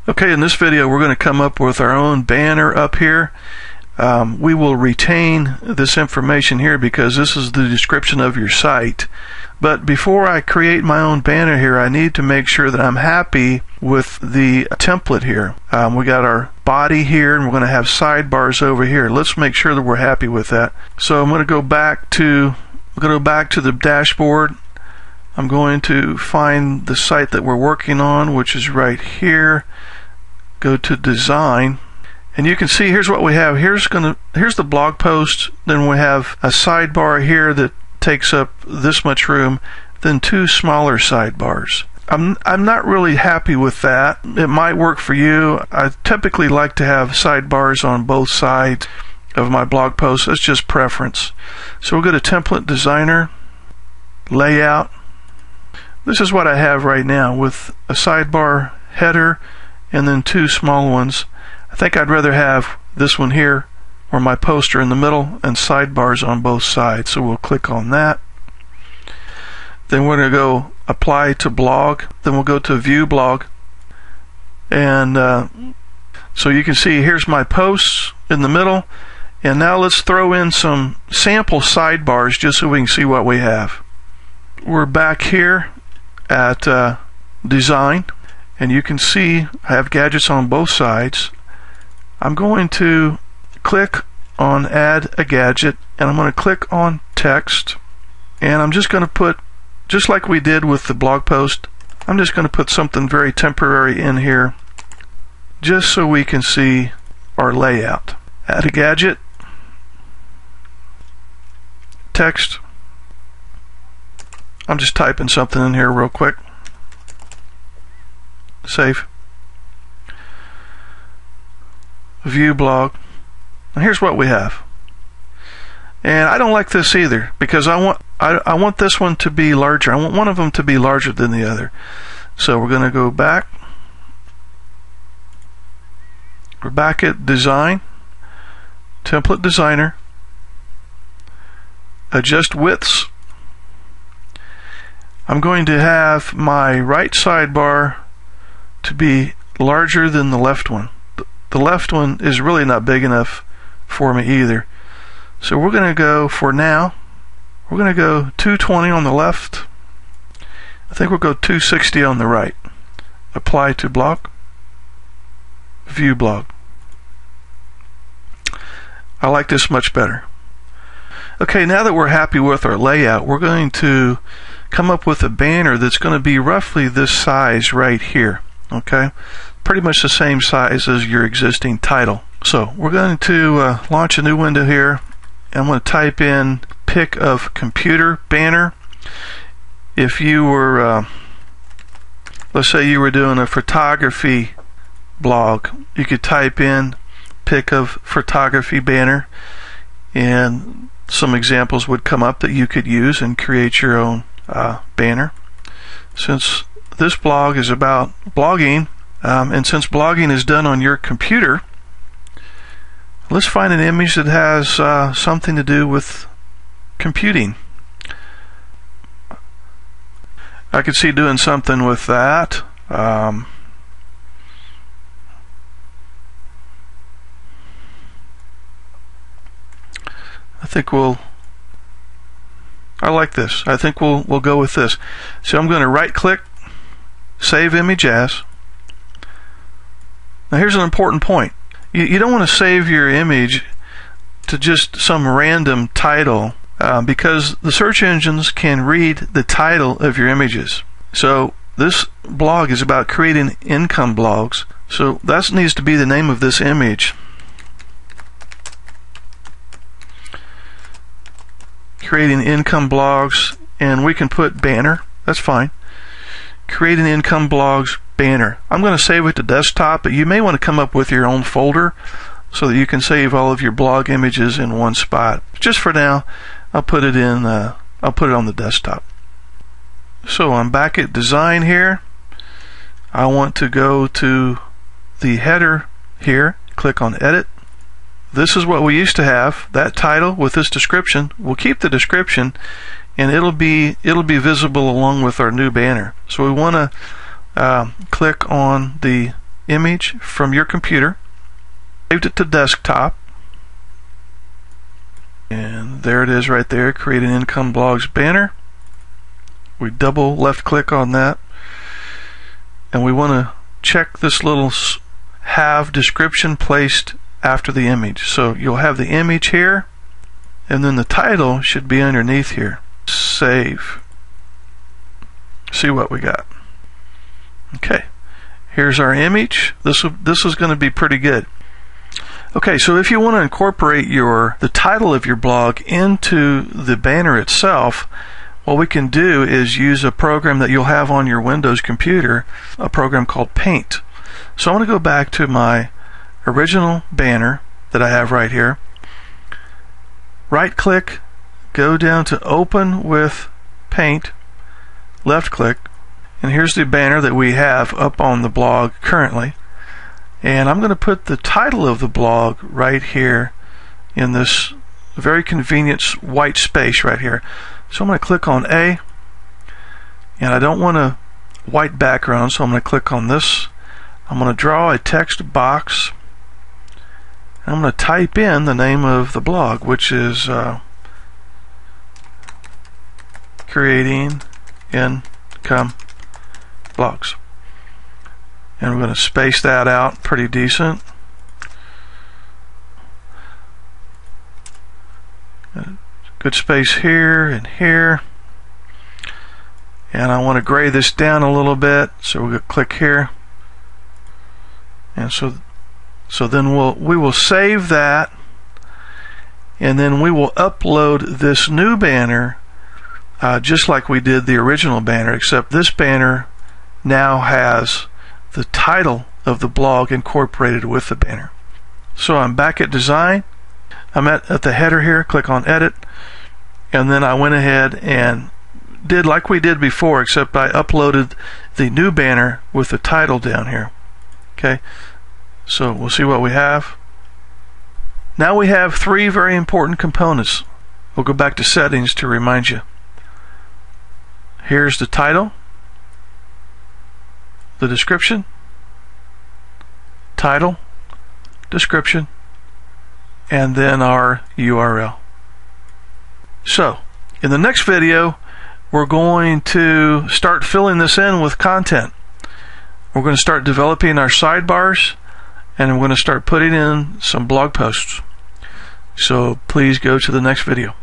Okay, in this video we're going to come up with our own banner up here. We will retain this information here because this is the description of your site. But before I create my own banner here, I need to make sure that I'm happy with the template here. We got our body here and we're going to have sidebars over here. Let's make sure that we're happy with that. So I'm going to go back to the dashboard. I'm going to find the site that we're working on, which is right here. Go to design, and you can see here's what we have. Here's the blog post. Then we have a sidebar here that takes up this much room, then two smaller sidebars. I'm not really happy with that. It might work for you. I typically like to have sidebars on both sides of my blog post. That's just preference. So we'll go to template designer, layout. This is what I have right now with a sidebar header and then two small ones. I think I'd rather have this one here or my poster in the middle and sidebars on both sides. So we'll click on that. Then we're going to go apply to blog. Then we'll go to view blog. And so you can see here's my posts in the middle. And now let's throw in some sample sidebars just so we can see what we have. We're back here at design. And you can see I have gadgets on both sides. I'm going to click on add a gadget, and I'm going to click on text, and I'm just going to put, just like we did with the blog post, I'm just going to put something very temporary in here just so we can see our layout. Add a gadget, text. I'm just typing something in here real quick. Save. View blog. And here's what we have. And I don't like this either because I want this one to be larger. I want one of them to be larger than the other. So we're going to go back. We're back at design, template designer, adjust widths. I'm going to have my right sidebar to be larger than the left one. The left one is really not big enough for me either. So we're going to go, for now, we're going to go 220 on the left. I think we'll go 260 on the right. Apply to blog. View blog. I like this much better. Okay, now that we're happy with our layout, we're going to come up with a banner that's going to be roughly this size right here. Okay, pretty much the same size as your existing title. So we're going to launch a new window here. I'm going to type in pic of computer banner. If you were, let's say you were doing a photography blog, you could type in pic of photography banner, and some examples would come up that you could use and create your own banner. Since this blog is about blogging, and since blogging is done on your computer, let's find an image that has something to do with computing. I could see doing something with that. I think I like this. I think we'll go with this. So I'm going to right click, save image as. Now here's an important point. You don't want to save your image to just some random title because the search engines can read the title of your images. So this blog is about creating income blogs. So that needs to be the name of this image. Creating income blogs, and we can put banner. That's fine. Creating income blogs banner. I'm going to save it to desktop, but you may want to come up with your own folder so that you can save all of your blog images in one spot. Just for now, I'll put it in. I'll put it on the desktop. So I'm back at design here. I want to go to the header here. Click on edit. This is what we used to have, that title with this description. We'll keep the description, and it'll be visible along with our new banner. So we want to click on the image from your computer, saved it to desktop, and there it is right there. Create an Income Blogs banner. We double left click on that, and we want to check this little have description placed after the image. So you'll have the image here, and then the title should be underneath here. Save. See what we got. Okay, here's our image. This is going to be pretty good. Okay, so if you want to incorporate the title of your blog into the banner itself, what we can do is use a program that you'll have on your Windows computer, a program called Paint. So I'm going to go back to my original banner that I have right here. Right click, go down to Open with Paint, left click, and here's the banner that we have up on the blog currently. And I'm going to put the title of the blog right here in this very convenient white space right here. So I'm going to click on A, and I don't want a white background, so I'm going to click on this. I'm going to draw a text box. I'm going to type in the name of the blog, which is Creating Income Blogs. And we're going to space that out pretty decent. Good space here and here. And I want to gray this down a little bit, so we'll click here. And so then we will save that, and then we will upload this new banner just like we did the original banner, except this banner now has the title of the blog incorporated with the banner. So I'm back at design. I'm at the header here. Click on edit, and then I went ahead and did like we did before, except I uploaded the new banner with the title down here. Okay, so we'll see what we have. Now we have three very important components. We'll go back to settings to remind you. Here's the title, the description, title, description, and then our URL. So in the next video, we're going to start filling this in with content. We're going to start developing our sidebars, and we're going to start putting in some blog posts. So please go to the next video.